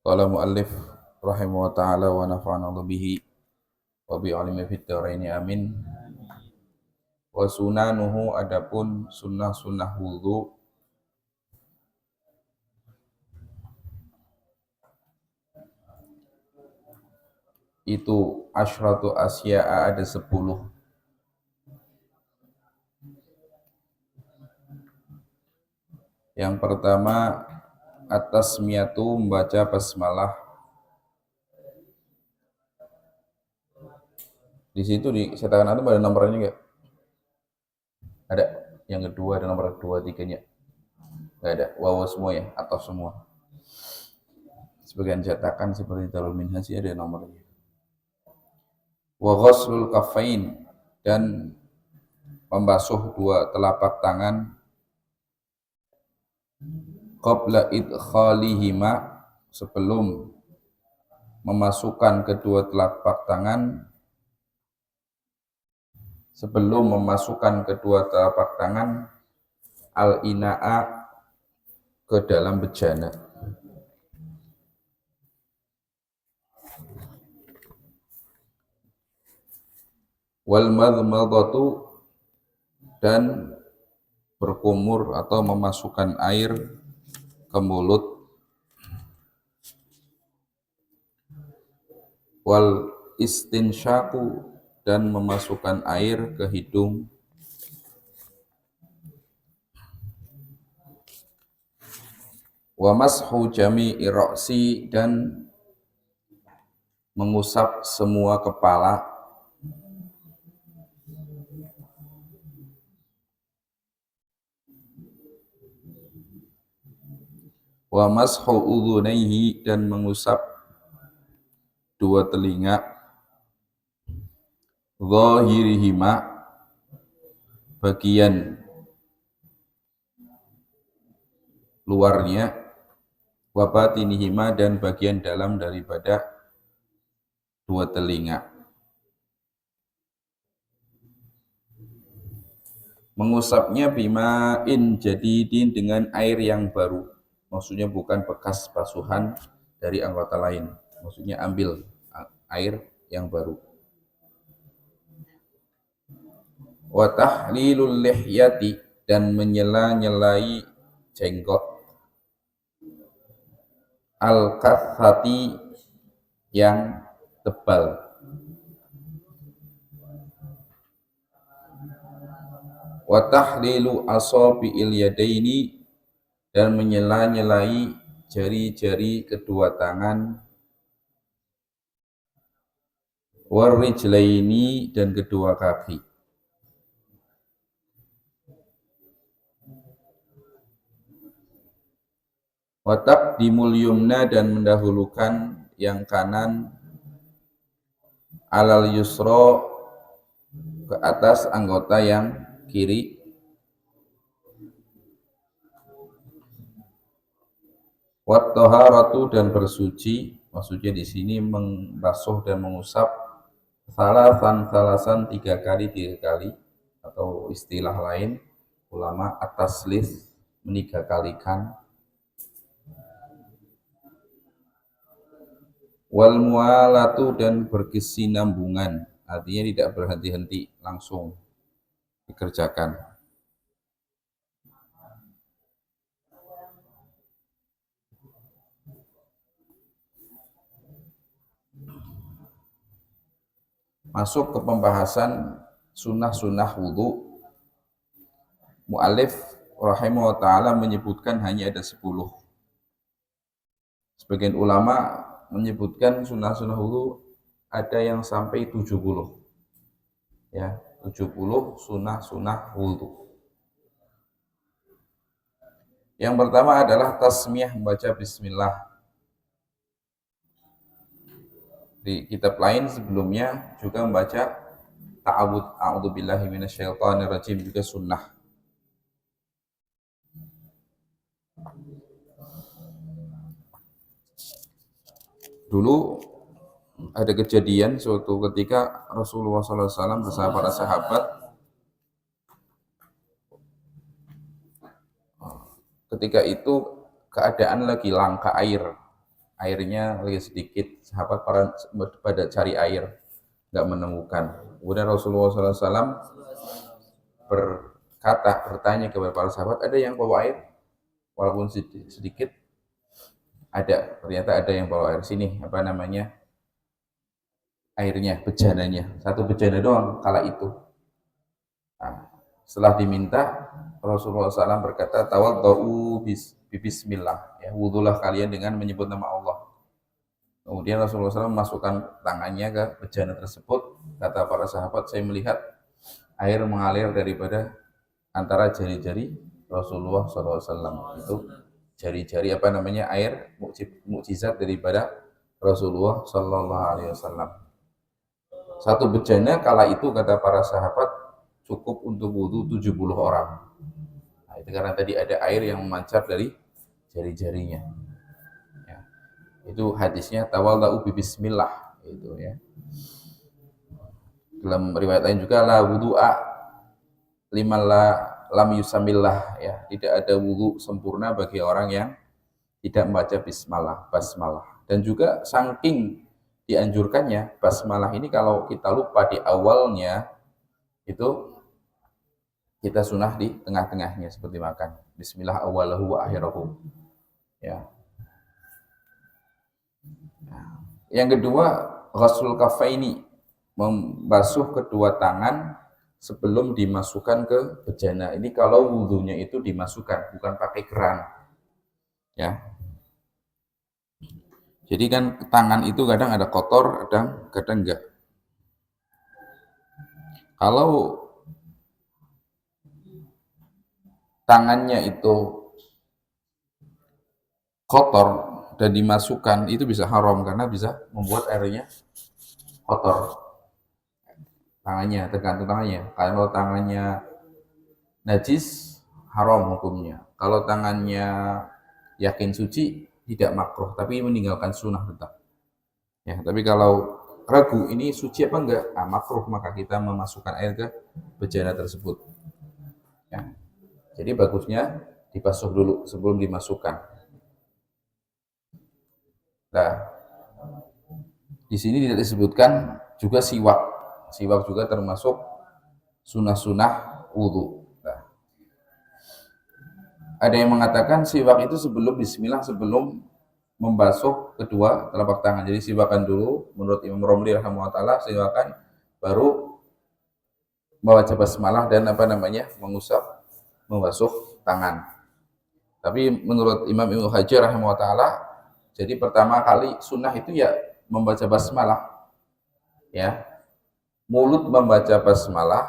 Qala muallif rahimahu wa ta'ala wa nafa'ana bihi wa bi alimi fid dharaini amin. Wa sunanuhu adapun sunnah-sunnah wudu itu asyratu asya'a ada 10. Yang pertama at-tasmiyatu membaca basmalah. Di situ di cetakan antum ada nomornya enggak? Ada. Yang kedua ada nomor 2, 3-nya. Enggak ada. Wawa semua ya, atau semua. Sebagian cetakan seperti Darul Minhaj ada nomornya. Wa ghaslul kaffain dan membasuh dua telapak tangan qabla idkhalihima sebelum memasukkan kedua telapak tangan al-ina'a ke dalam bejana. Wal madmadatu dan berkumur atau memasukkan air ke mulut. Wal istinsyaku dan memasukkan air ke hidung. Wa mashu jami'i ra'si dan mengusap semua kepala. Wa mashu udhunaihi dan mengusap dua telinga. Zahirihima bagian luarnya, wa batinihima dan bagian dalam daripada dua telinga. Mengusapnya bima'in jadidin dengan air yang baru. Maksudnya bukan bekas basuhan dari anggota lain. Maksudnya ambil air yang baru. Wa tahlilul lihyati dan menyela-nyelai jenggot. Al-kathati yang tebal. Wa tahlilu asabi'il yadaini dan menyela-nyelai jari-jari kedua tangan. Warijlaini dan kedua kaki. Wa taqdimul yumna dan mendahulukan yang kanan alal yusra ke atas anggota yang kiri. Wat taharatu dan bersuci, maksudnya di sini membasuh dan mengusap salasan 3 kali atau istilah lain ulama at-taslits meniga-kalikan. Wal mualatu dan berkesinambungan, artinya tidak berhenti-henti, langsung dikerjakan. Masuk ke pembahasan sunnah-sunnah wudu. Mu'allif rahimahu wa ta'ala menyebutkan hanya ada 10. Sebagian ulama menyebutkan sunnah-sunnah wudu ada yang sampai 70. Ya, 70 sunnah-sunnah wudu. Yang pertama adalah tasmiyah, membaca bismillah. Di kitab lain sebelumnya juga membaca ta'awudz, a'udzubillahi minasyaitonirrajim, juga sunnah. Dulu ada kejadian suatu ketika Rasulullah SAW bersama para sahabat ketika itu keadaan lagi langka air. airnya lagi sedikit, sahabat pada cari air, nggak menemukan. Kemudian Rasulullah SAW bertanya kepada para sahabat, ada yang bawa air? Walaupun sedikit, ada. Ternyata ada yang bawa air. Sini, apa namanya, airnya, bejananya. Satu bejana doang kala itu. Nah, setelah diminta, Rasulullah SAW berkata, tawaddu'u bismillah. Ya, wudulah kalian dengan menyebut nama Allah. Kemudian Rasulullah SAW memasukkan tangannya ke bejana tersebut. Kata para sahabat, saya melihat air mengalir daripada antara jari-jari Rasulullah SAW. Itu jari-jari apa namanya, air mukjizat daripada Rasulullah SAW. Satu bejana kala itu kata para sahabat cukup untuk wudhu 70 orang. Nah, itu karena tadi ada air yang memancar dari jari-jarinya. Ya. Itu hadisnya tawadhu bismillah itu ya. Dalam riwayat lain juga la wudu'a liman lam yusamillah ya. Tidak ada wudhu sempurna bagi orang yang tidak membaca basmalah. Dan juga saking dianjurkannya basmalah ini kalau kita lupa di awalnya itu kita sunah di tengah-tengahnya seperti makan. Bismillah awalahu wa akhirahu. Ya. Nah, yang kedua, ghaslul kafaini, membasuh kedua tangan sebelum dimasukkan ke bejana. Ini kalau wudhunya itu dimasukkan, bukan pakai keran. Ya. Jadi kan tangan itu kadang ada kotor, kadang enggak. Kalau tangannya itu kotor dan dimasukkan, itu bisa haram karena bisa membuat airnya kotor. Tangannya, tergantung tangannya. Kalau tangannya najis, haram hukumnya. Kalau tangannya yakin suci, tidak makruh, tapi meninggalkan sunnah tetap. Ya, tapi kalau ragu ini suci apa enggak, makruh, maka kita memasukkan air ke bejana tersebut. Ya. Jadi bagusnya dibasuh dulu sebelum dimasukkan. Nah, di sini tidak disebutkan juga siwak. Siwak juga termasuk sunah-sunah wudhu. Nah, ada yang mengatakan siwak itu sebelum bismillah, sebelum membasuh kedua telapak tangan. Jadi siwakan dulu, menurut Imam Romli rahimahullah taala, siwakan baru membaca basmalah dan membasuh tangan. Tapi menurut Imam Ibnu Hajar rahimahullah taala, jadi pertama kali sunnah itu ya membaca basmalah. Ya. Mulut membaca basmalah,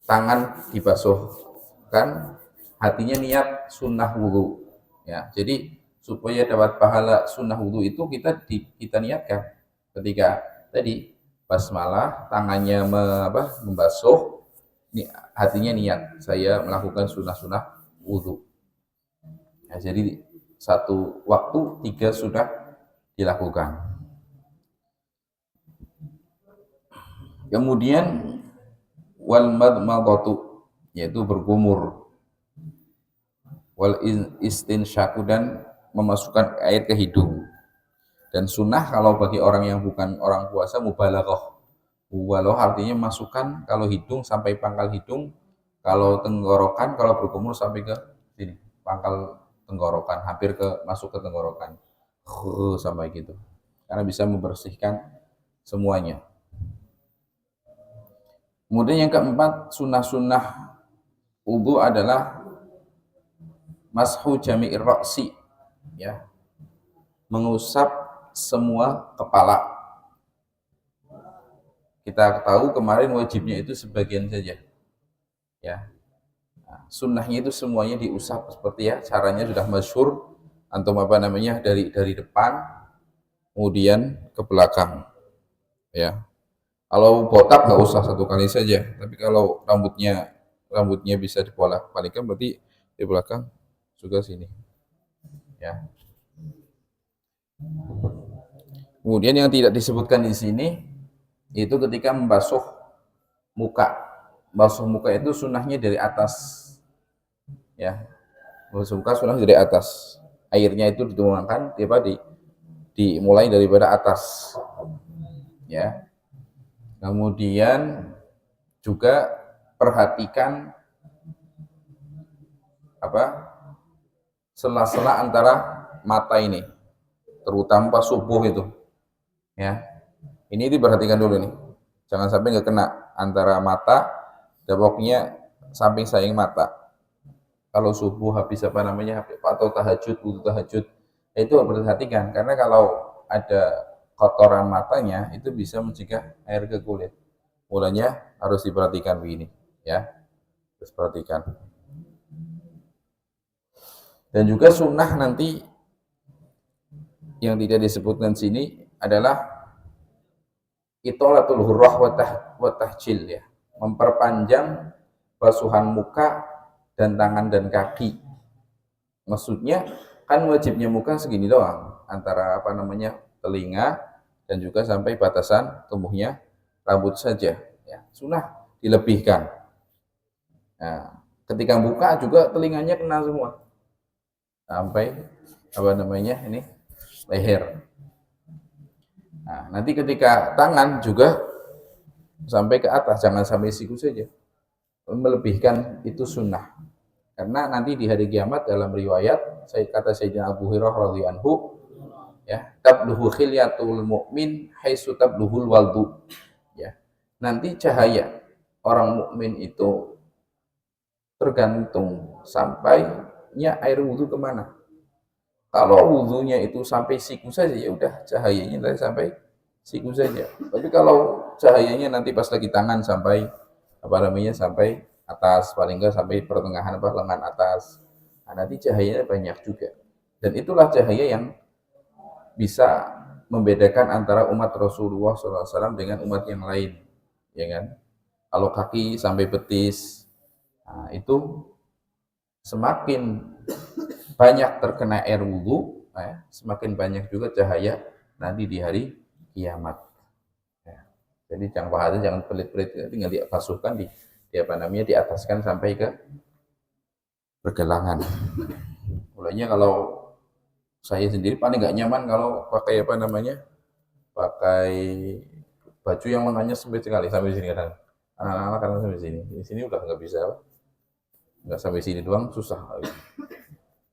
tangan dibasuhkan, hatinya niat sunnah wudhu. Ya, jadi supaya dapat pahala sunnah wudhu itu kita niatkan ketika tadi basmalah, tangannya membasuh, hatinya niat saya melakukan sunnah wudhu. Ya, jadi satu waktu 3 sudah dilakukan. Kemudian wal madmadatu, yaitu berkumur, wal istinsyaku, dan memasukkan air ke hidung. Dan sunnah kalau bagi orang yang bukan orang puasa mubalaghah. Mubalaghah artinya masukkan kalau hidung sampai pangkal hidung, kalau tenggorokan, kalau berkumur sampai ke sini, pangkal tenggorokan, hampir masuk ke tenggorokan. Sampai gitu. Karena bisa membersihkan semuanya. Kemudian yang keempat, sunnah-sunnah wudu adalah mashu jami'ir ra'si, ya, mengusap semua kepala. Kita tahu kemarin wajibnya itu sebagian saja, ya. Nah, sunnahnya itu semuanya diusap seperti ya caranya sudah masyhur, antum dari depan kemudian ke belakang, ya. Kalau botak nggak usah, satu kali saja. Tapi kalau rambutnya bisa dibolak-balikan, berarti di belakang juga sini. Ya. Kemudian yang tidak disebutkan di sini itu ketika membasuh muka. Basuh muka itu sunnahnya dari atas. Ya. Basuh muka sunnah dari atas. airnya itu dituangkan dimulai daripada atas, ya. Kemudian juga perhatikan sela-sela antara mata ini, terutama pas subuh itu, ya. Ini diperhatikan dulu nih, jangan sampai nggak kena antara mata dan pokoknya samping sayang mata. Kalau subuh habis atau tahajud, wudu tahajud, itu perhatikan, karena kalau ada kotoran matanya itu bisa mencegah air ke kulit. Mulanya harus diperhatikan begini, ya, harus perhatikan. Dan juga sunnah nanti yang tidak disebutkan sini adalah itolatul hurrah wa tahjil, ya, memperpanjang basuhan muka dan tangan dan kaki. Maksudnya kan wajibnya muka segini doang, antara telinga dan juga sampai batasan tumbuhnya rambut saja, ya. Sunnah dilebihkan. Nah, ketika buka juga telinganya kena semua sampai ini leher. Nah, nanti ketika tangan juga sampai ke atas, jangan sampai siku saja. Melebihkan itu sunnah. Karena nanti di hari kiamat dalam riwayat, kata Sayyidina Abu Hurairah radhiyallahu anhu, ya, tabluhu khilyatul mu'min haitsu tabluhul waldu. Ya. Nanti cahaya orang mukmin itu tergantung sampainya air wudhu kemana. Kalau wudhunya itu sampai siku saja, ya udah cahayanya dari sampai siku saja. Tapi kalau cahayanya nanti pas lagi tangan sampai sampai atas, paling enggak sampai pertengahan lengan atas, nah, nanti cahayanya banyak juga. Dan itulah cahaya yang bisa membedakan antara umat Rasulullah SAW dengan umat yang lain, ya kan? Kalau kaki sampai betis, nah, itu semakin banyak terkena air wudhu, semakin banyak juga cahaya nanti di hari kiamat. Ya. Jadi jangan pelit-pelit, tinggal dibasuhkan, diataskan sampai ke pergelangan. Mulanya kalau saya sendiri paling nggak nyaman kalau pakai pakai baju yang lengannya sempit sekali sampai sini kadang. Anak-anak kadang sampai sini. Di sini udah nggak bisa, nggak sampai sini doang susah.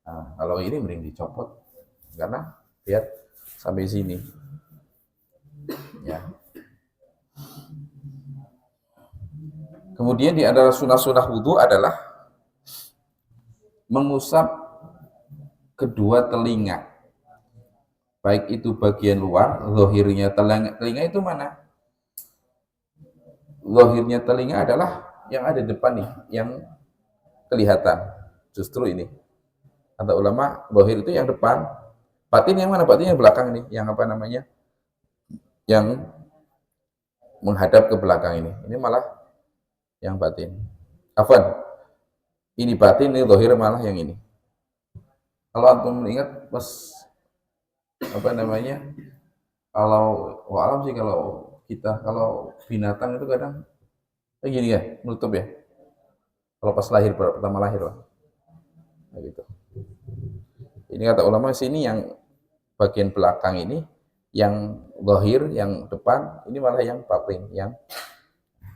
Nah, kalau ini mending dicopot karena lihat sampai sini, ya. Kemudian di antara sunnah-sunnah wudhu adalah mengusap kedua telinga, baik itu bagian luar, zahirnya telinga itu mana? Zahirnya telinga adalah yang ada di depan nih, yang kelihatan. Justru ini kata ulama, zahir itu yang depan, batin yang mana? Batin yang belakang nih, yang menghadap ke belakang ini. Ini malah yang batin. Afwan, ini batin, ini zahir malah yang ini. Kalau antum ingat pas kalau alam sih, kalau binatang itu kadang gini ya, menutup ya. Kalau pas lahir, pertama lahir lah. Nah, gitu. Ini kata ulama sini yang bagian belakang ini, yang zahir, yang depan ini malah yang batin, yang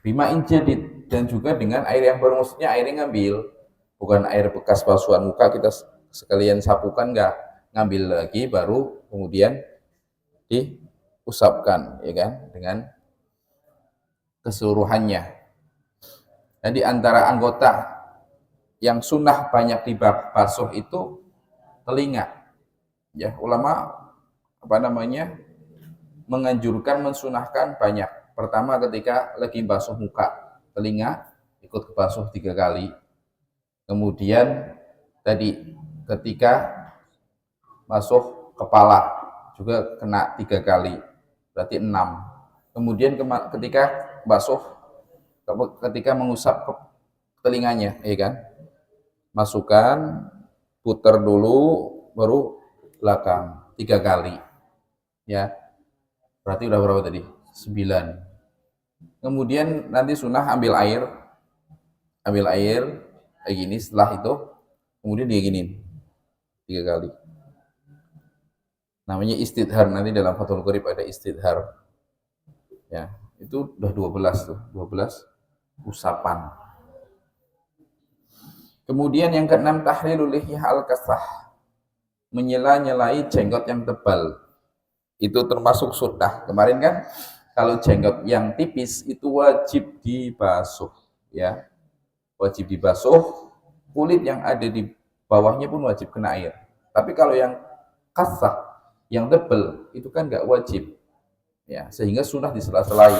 bima injadid, dan juga dengan air yang baru, maksudnya air yang ngambil, bukan air bekas basuhan muka kita sekalian sapukan, enggak, ngambil lagi baru kemudian diusapkan, ya kan, dengan keseluruhannya. Dan di antara anggota yang sunnah banyak dibasuh itu telinga, ya. Ulama menganjurkan, mensunahkan banyak. Pertama, ketika lagi basuh muka, telinga ikut basuh 3 kali. Kemudian tadi ketika basuh kepala juga kena 3 kali, berarti 6. Kemudian ketika mengusap telinganya, ya kan, masukkan, putar dulu, baru belakang 3 kali, ya. Berarti udah berapa tadi? 9. Kemudian nanti sunnah ambil air kayak gini. Setelah itu kemudian dia giniin 3 kali. Namanya istidhar, nanti dalam Fathul Qorib ada istidhar. Ya, itu udah 12 tuh, 12 usapan. Kemudian yang keenam tahlilul lihyah al-kasah, menyela-nyelai jenggot yang tebal. Itu termasuk sunnah. Kemarin kan kalau jenggot yang tipis itu wajib dibasuh, ya. Wajib dibasuh, kulit yang ada di bawahnya pun wajib kena air. Tapi kalau yang kasah, yang tebal itu kan nggak wajib, ya. Sehingga sunnah disela-selai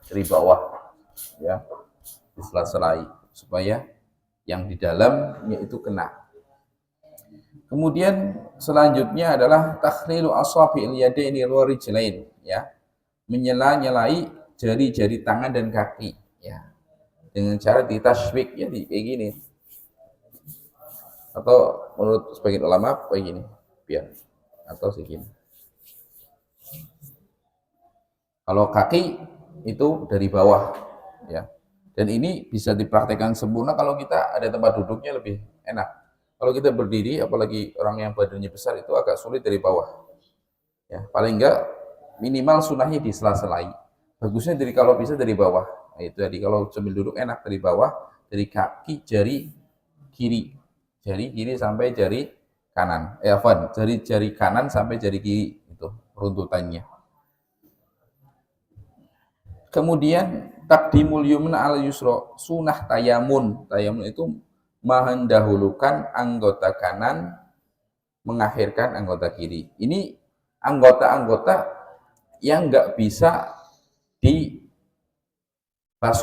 dari bawah, ya, disela-selai supaya yang di dalamnya itu kena. Kemudian selanjutnya adalah takhlilu asabi'il yadaini wal rijlain, ya. Menyela-nyelai jari-jari tangan dan kaki, ya. Dengan cara ditashwik, ya, kayak gini. Atau menurut sebagian ulama kayak gini, biar atau segini. Kalau kaki itu dari bawah, ya. Dan ini bisa dipraktekkan sempurna kalau kita ada tempat duduknya lebih enak. Kalau kita berdiri, apalagi orang yang badannya besar, itu agak sulit dari bawah. Ya, paling enggak minimal sunahnya di sela-selai. Bagusnya dari kalau bisa dari bawah. Nah, itu tadi kalau sambil duduk enak dari bawah, dari kaki jari kiri sampai jari kanan. Jari kanan sampai jari kiri itu runtutannya. Kemudian takdimul yumna al yusra, sunah tayamun. Tayamun itu mendahulukan anggota kanan, mengakhirkan anggota kiri. Ini anggota-anggota yang nggak bisa dibasuh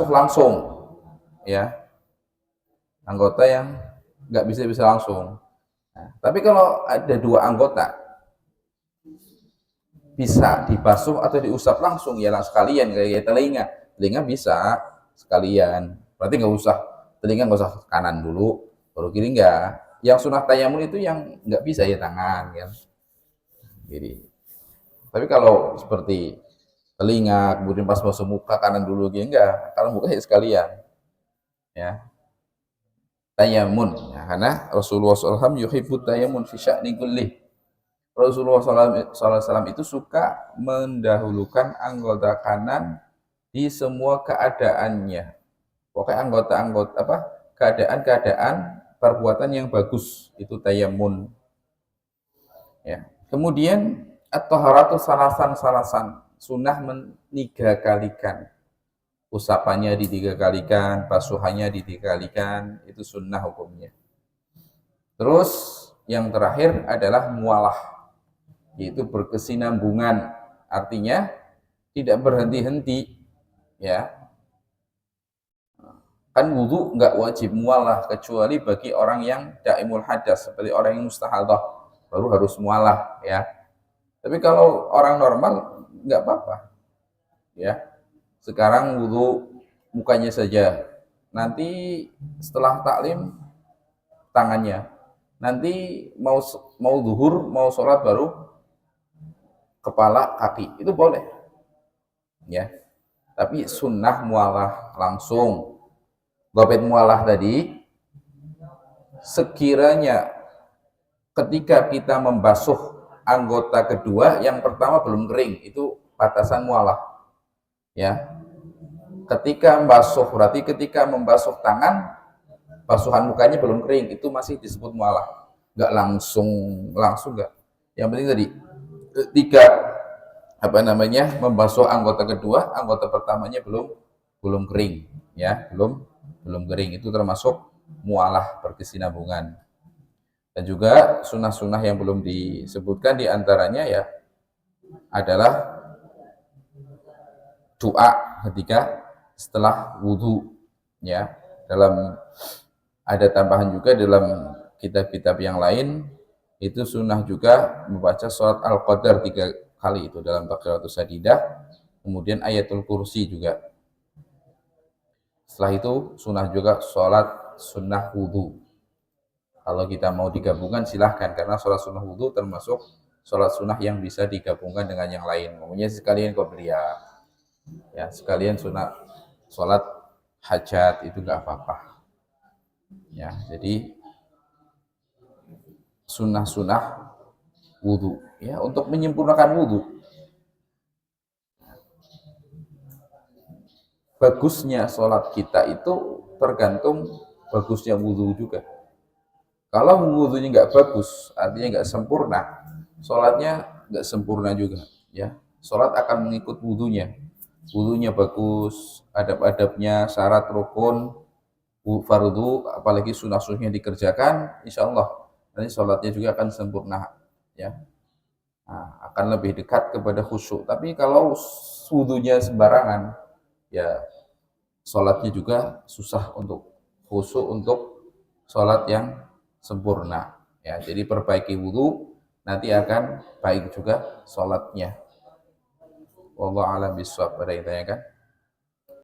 langsung, ya. Anggota yang nggak bisa langsung. Nah, tapi kalau ada dua anggota bisa dibasuh atau diusap langsung, ya sekalian. Kayak telinga bisa sekalian, berarti nggak usah telinga, nggak usah kanan dulu baru kiri, enggak. Yang sunah tayamun itu yang nggak bisa ya tangan, kan. Jadi, tapi kalau seperti telinga kemudian pas basuh muka kanan dulu, gitu enggak. Kalau muka ya sekalian, ya. Tayamun, ya, karena Rasulullah SAW yuhibbut tayamun fi sya'ni kullih. Rasulullah SAW itu suka mendahulukan anggota kanan di semua keadaannya. Pokoknya anggota-anggota keadaan-keadaan perbuatan yang bagus itu tayamun. Ya. Kemudian at-taharatu salasan, sunnah meniga kalikan. Usapannya ditiga kalikan, basuhannya ditiga kalikan, itu sunnah hukumnya. Terus yang terakhir adalah mualah, yaitu berkesinambungan, artinya tidak berhenti-henti, ya. Kan wudu nggak wajib mualah kecuali bagi orang yang daimul hadas, seperti orang yang mustahadah baru harus mualah, ya. Tapi kalau orang normal nggak apa-apa, ya. Sekarang wudu mukanya saja, nanti setelah taklim tangannya, nanti mau zuhur mau sholat baru kepala kaki, itu boleh, ya. Tapi sunnah mualah langsung. Gobet mualah tadi, sekiranya ketika kita membasuh anggota kedua, yang pertama belum kering, itu batasan mualah, ya. Ketika membasuh tangan, basuhan mukanya belum kering, itu masih disebut mualah. Nggak langsung nggak. Yang penting tadi ketika membasuh anggota kedua, anggota pertamanya belum kering, ya, belum kering, itu termasuk mualah, berkesinambungan. Dan juga sunnah-sunnah yang belum disebutkan diantaranya, ya, adalah doa ketika setelah wudhu, ya. Ada tambahan juga dalam kitab-kitab yang lain, itu sunnah juga membaca surat Al-Qadar 3 kali itu dalam takbiratus sadidah, kemudian ayatul kursi juga. Setelah itu sunnah juga sholat sunnah wudhu. Kalau kita mau digabungkan silahkan, karena sholat sunnah wudhu termasuk sholat sunnah yang bisa digabungkan dengan yang lain. Umumnya sekalian qobliyah, ya, sekalian sunnah sholat hajat, itu nggak apa-apa, ya. Jadi sunnah-sunnah wudhu, ya, untuk menyempurnakan wudhu. Bagusnya sholat kita itu tergantung bagusnya wudhu juga. Kalau wudhunya nggak bagus, artinya nggak sempurna, sholatnya nggak sempurna juga. Ya, sholat akan mengikut wudhunya. Wudhunya bagus, adab-adabnya, syarat rukun, fardu, apalagi sunnah-sunnahnya dikerjakan, insya Allah nanti sholatnya juga akan sempurna. Ya, nah, akan lebih dekat kepada khusyuk. Tapi kalau wudhunya sembarangan, ya sholatnya juga susah untuk khusyuk, untuk sholat yang sempurna. Ya, jadi perbaiki wudhu, nanti akan baik juga sholatnya. Wallahu a'lam bishawab. Ada yang tanyakan?